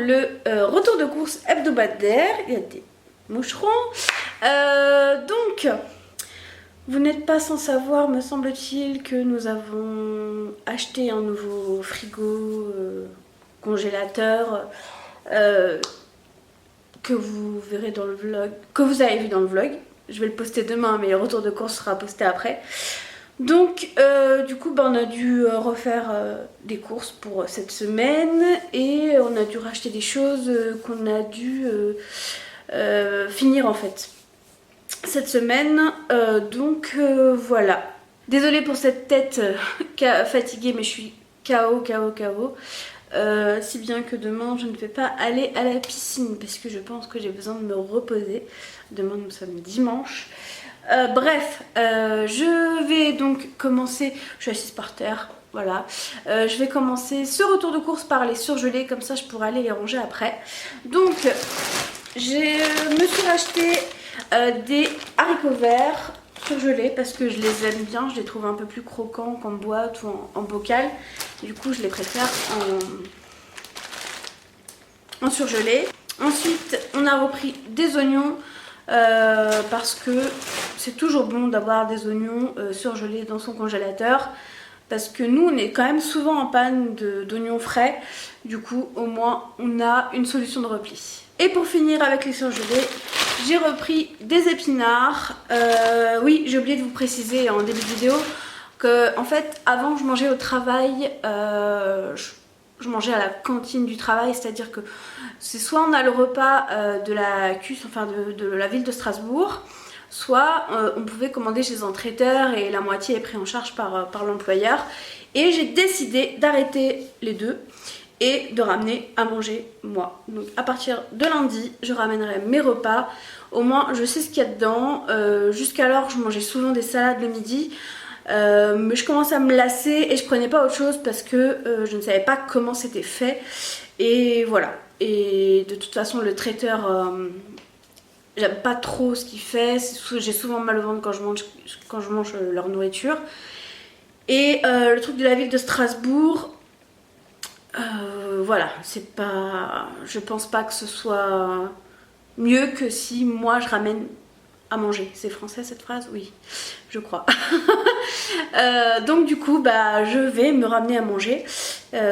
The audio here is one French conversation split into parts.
le retour de course hebdomadaire. Il y a des moucherons. Donc, vous n'êtes pas sans savoir, me semble-t-il, que nous avons acheté un nouveau frigo, congélateur, que vous verrez dans le vlog, que vous avez vu dans le vlog. Je vais le poster demain, mais le retour de course sera posté après. Donc du coup on a dû refaire des courses pour cette semaine et on a dû racheter des choses qu'on a dû finir en fait cette semaine. Donc voilà. Désolée pour cette tête fatiguée, mais je suis KO. Si bien que demain je ne vais pas aller à la piscine parce que je pense que j'ai besoin de me reposer. Demain nous sommes dimanche. Bref, je vais donc commencer, je suis assise par terre, voilà. Je vais commencer ce retour de course par les surgelés, comme ça je pourrai aller les ranger après. Donc, je me suis racheté des haricots verts surgelés parce que je les aime bien, je les trouve un peu plus croquants qu'en boîte ou en bocal. Du coup, je les préfère en surgelé. Ensuite, on a repris des oignons. Parce que c'est toujours bon d'avoir des oignons surgelés dans son congélateur, parce que nous on est quand même souvent en panne d'oignons frais, du coup au moins on a une solution de repli. Et pour finir avec les surgelés, j'ai repris des épinards. Oui, j'ai oublié de vous préciser en début de vidéo que en fait avant je mangeais au travail, je mangeais à la cantine du travail, c'est-à-dire que c'est soit on a le repas de la CUS, enfin de la ville de Strasbourg, soit on pouvait commander chez un traiteur et la moitié est prise en charge par l'employeur. Et j'ai décidé d'arrêter les deux et de ramener à manger moi. Donc à partir de lundi, je ramènerai mes repas. Au moins je sais ce qu'il y a dedans. Jusqu'alors je mangeais souvent des salades le midi. Mais je commençais à me lasser et je prenais pas autre chose parce que je ne savais pas comment c'était fait. Et voilà. Et de toute façon le traiteur, j'aime pas trop ce qu'il fait. J'ai souvent mal au ventre quand je mange leur nourriture. Et le truc de la ville de Strasbourg, voilà, c'est pas, je pense pas que ce soit mieux que si moi je ramène à manger. C'est français cette phrase? Oui, je crois. Donc du coup bah je vais me ramener à manger.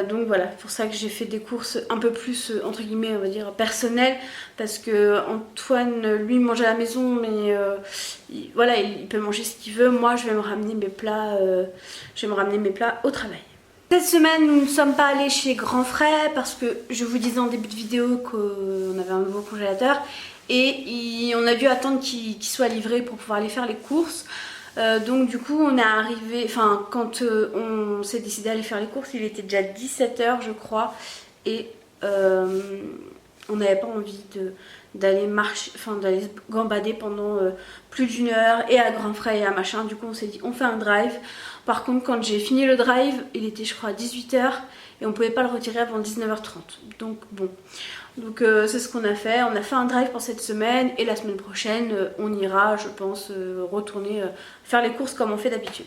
Donc voilà, c'est pour ça que j'ai fait des courses un peu plus entre guillemets on va dire personnelles, parce que Antoine lui mange à la maison, mais voilà, il peut manger ce qu'il veut. Moi je vais me ramener mes plats, au travail. Cette semaine nous ne sommes pas allés chez Grand Frais parce que je vous disais en début de vidéo qu'on avait un nouveau congélateur et on a dû attendre qu'il soit livré pour pouvoir aller faire les courses. Donc du coup on est arrivé, enfin quand on s'est décidé d'aller faire les courses, il était déjà 17 h je crois, et on n'avait pas envie d'aller marcher, enfin d'aller se gambader pendant plus d'1 heure et à Grand Frais et à machin. Du coup on s'est dit on fait un drive. Par contre quand j'ai fini le drive, il était je crois 18 h et on pouvait pas le retirer avant 19 h 30. Donc bon. Donc c'est ce qu'on a fait. On a fait un drive pour cette semaine et la semaine prochaine on ira, je pense, retourner faire les courses comme on fait d'habitude.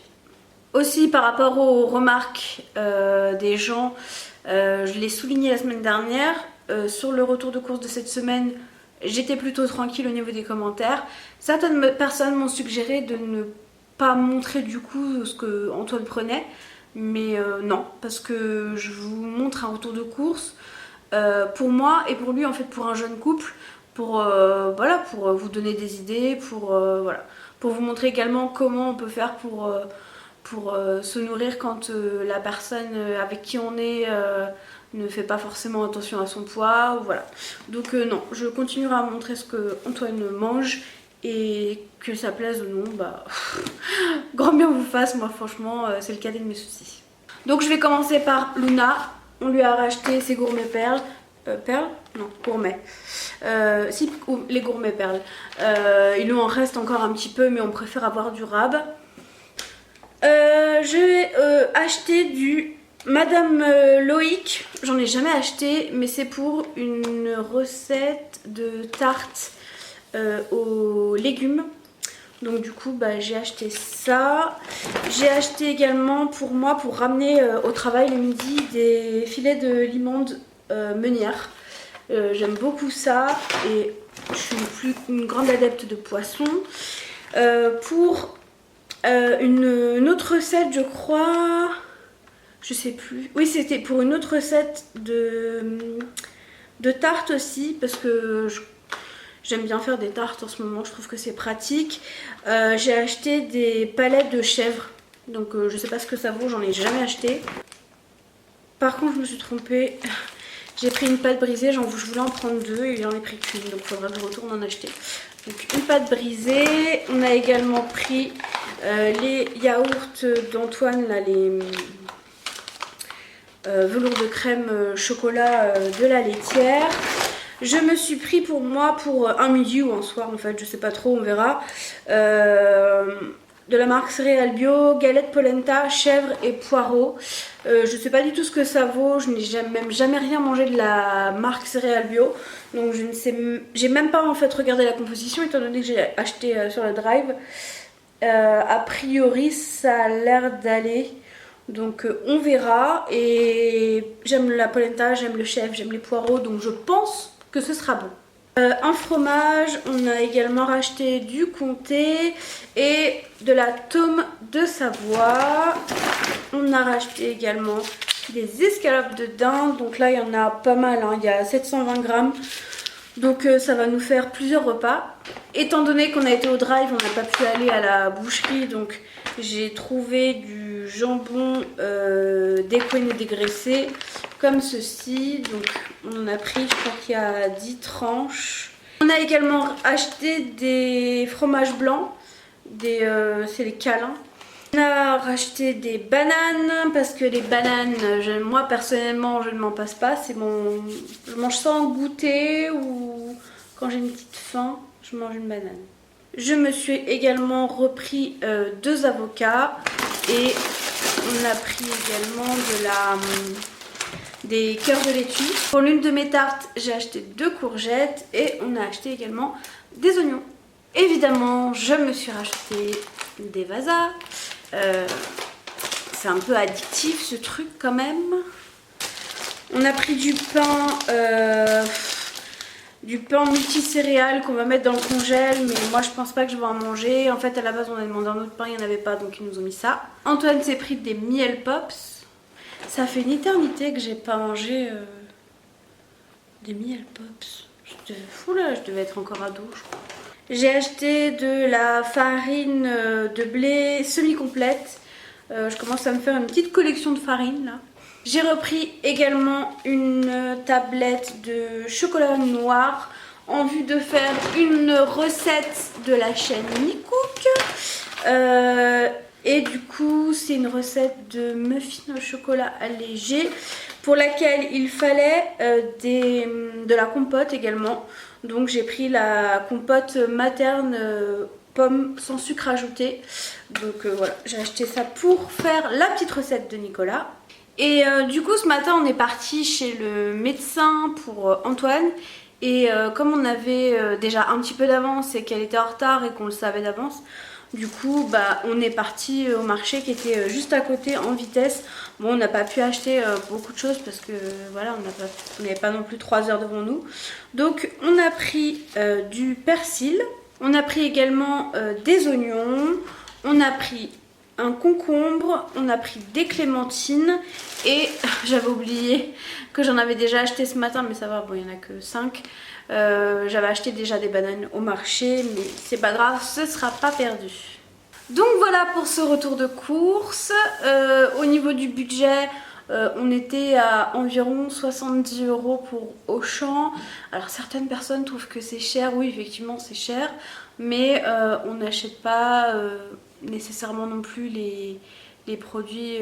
Aussi par rapport aux remarques des gens, je l'ai souligné la semaine dernière, sur le retour de course de cette semaine, j'étais plutôt tranquille au niveau des commentaires. Certaines personnes m'ont suggéré de ne pas montrer du coup ce que Antoine prenait, mais non, parce que je vous montre un retour de course. Pour moi et pour lui, en fait, pour un jeune couple, voilà, pour vous donner des idées, voilà, pour vous montrer également comment on peut faire pour se nourrir quand la personne avec qui on est ne fait pas forcément attention à son poids, voilà. Donc non, je continuerai à montrer ce que Antoine mange, et que ça plaise ou non, bah grand bien vous fasse. Moi franchement c'est le cadet de mes soucis. Donc je vais commencer par Luna. On lui a racheté ses gourmets perles. Perles? Non, gourmets. Si, les gourmets perles. Il nous en reste encore un petit peu, mais on préfère avoir du rab. J'ai acheté du Madame Loïc. J'en ai jamais acheté, mais c'est pour une recette de tarte aux légumes. Donc du coup bah, j'ai acheté ça. J'ai acheté également pour moi, pour ramener au travail le midi, des filets de limande meunière. J'aime beaucoup ça et je suis une grande adepte de poisson. Pour une autre recette, je crois, je sais plus. Oui, c'était pour une autre recette de tarte aussi, parce que j'aime bien faire des tartes en ce moment, je trouve que c'est pratique. J'ai acheté des palettes de chèvre, donc je sais pas ce que ça vaut, j'en ai jamais acheté. Par contre, je me suis trompée. J'ai pris une pâte brisée, je voulais en prendre deux et j'en ai pris qu'une, donc il faudra que je retourne en acheter. Donc une pâte brisée, on a également pris les yaourts d'Antoine, là, les velours de crème chocolat de la laitière. Je me suis pris pour moi, pour un midi ou un soir en fait, je sais pas trop, on verra. De la marque Céréales Bio, galette polenta, chèvre et poireaux. Je sais pas du tout ce que ça vaut, je n'ai jamais rien mangé de la marque Céréales Bio. Donc je ne sais, j'ai même pas en fait regardé la composition étant donné que j'ai acheté sur le drive. A priori ça a l'air d'aller. Donc on verra. Et j'aime la polenta, j'aime le chèvre, j'aime les poireaux, donc je pense que ce sera bon. Un fromage, on a également racheté du comté et de la tome de Savoie. On a racheté également des escalopes de dinde, donc là il y en a pas mal, hein. Il y a 720 grammes. Donc ça va nous faire plusieurs repas. Étant donné qu'on a été au drive, on n'a pas pu aller à la boucherie, donc j'ai trouvé du jambon décoiné dégraissé comme ceci. Donc on en a pris, je crois qu'il y a 10 tranches. On a également acheté des fromages blancs, c'est les câlins. On a racheté des bananes parce que les bananes, moi personnellement je ne m'en passe pas, c'est bon, je mange ça en goûter ou quand j'ai une petite faim, je mange une banane. Je me suis également repris 2 avocats et on a pris également des cœurs de laitue. Pour l'une de mes tartes, j'ai acheté 2 courgettes et on a acheté également des oignons. Évidemment, je me suis racheté des vasas. C'est un peu addictif ce truc quand même. On a pris du pain multicéréales qu'on va mettre dans le congèle, mais moi je pense pas que je vais en manger. En fait à la base on a demandé un autre pain, il n'y en avait pas, donc ils nous ont mis ça. Antoine s'est pris des miel pops. Ça fait une éternité que j'ai pas mangé des miel pops. Je devais être encore ado je crois. J'ai acheté de la farine de blé semi-complète. Je commence à me faire une petite collection de farine là. J'ai repris également une tablette de chocolat noir en vue de faire une recette de la chaîne Nicook. Et du coup c'est une recette de muffins au chocolat allégé pour laquelle il fallait de la compote également. Donc j'ai pris la compote materne pomme sans sucre ajouté. Donc voilà, j'ai acheté ça pour faire la petite recette de Nicolas. Et du coup ce matin on est parti chez le médecin pour Antoine. Et comme on avait déjà un petit peu d'avance et qu'elle était en retard et qu'on le savait d'avance, du coup bah, on est parti au marché qui était juste à côté en vitesse. Bon on n'a pas pu acheter beaucoup de choses parce que voilà on n'avait pas non plus 3 heures devant nous. Donc on a pris du persil, on a pris également des oignons, on a pris un concombre, on a pris des clémentines et j'avais oublié que j'en avais déjà acheté ce matin, mais ça va, bon il n'y en a que 5. J'avais acheté déjà des bananes au marché, mais c'est pas grave, ce sera pas perdu. Donc voilà pour ce retour de course. Au niveau du budget, on était à environ 70 € pour Auchan. Alors certaines personnes trouvent que c'est cher, oui effectivement c'est cher, mais on n'achète pas nécessairement non plus les produits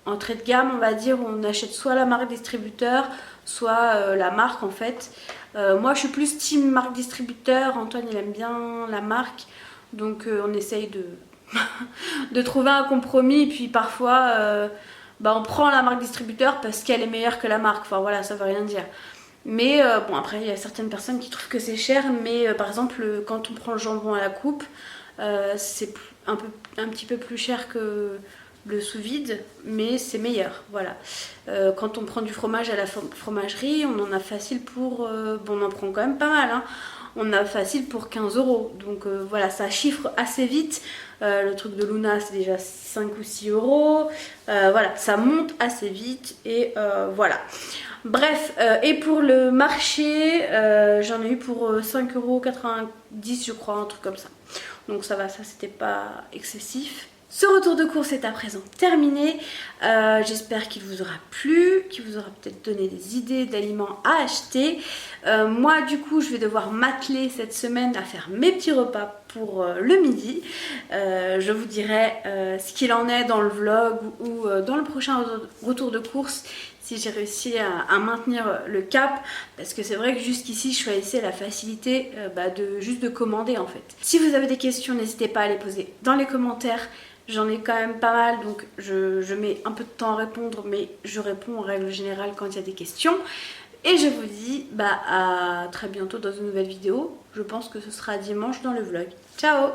entrée de gamme on va dire. On achète soit la marque distributeur, soit la marque en fait. Moi je suis plus team marque distributeur, Antoine il aime bien la marque, donc on essaye de trouver un compromis. Et puis parfois on prend la marque distributeur parce qu'elle est meilleure que la marque, enfin voilà, ça veut rien dire. Mais bon après il y a certaines personnes qui trouvent que c'est cher, mais par exemple quand on prend le jambon à la coupe, c'est un petit peu plus cher que le sous-vide, mais c'est meilleur, voilà. Quand on prend du fromage à la fromagerie, on en a facile pour... bon, on en prend quand même pas mal, hein. On a facile pour 15 €. Donc voilà, ça chiffre assez vite. Le truc de Luna, c'est déjà 5 ou 6 €. Voilà, ça monte assez vite et voilà. Bref, et pour le marché, j'en ai eu pour 5,90 € je crois, un truc comme ça. Donc ça va, ça c'était pas excessif. Ce retour de course est à présent terminé. J'espère qu'il vous aura plu, qu'il vous aura peut-être donné des idées d'aliments à acheter. Moi du coup je vais devoir m'atteler cette semaine à faire mes petits repas pour le midi. Je vous dirai ce qu'il en est dans le vlog ou dans le prochain retour de course, si j'ai réussi à maintenir le cap, parce que c'est vrai que jusqu'ici je choisissais la facilité de commander en fait. Si vous avez des questions, n'hésitez pas à les poser dans les commentaires. J'en ai quand même pas mal, donc je mets un peu de temps à répondre, mais je réponds en règle générale quand il y a des questions. Et je vous dis à très bientôt dans une nouvelle vidéo. Je pense que ce sera dimanche dans le vlog. Ciao!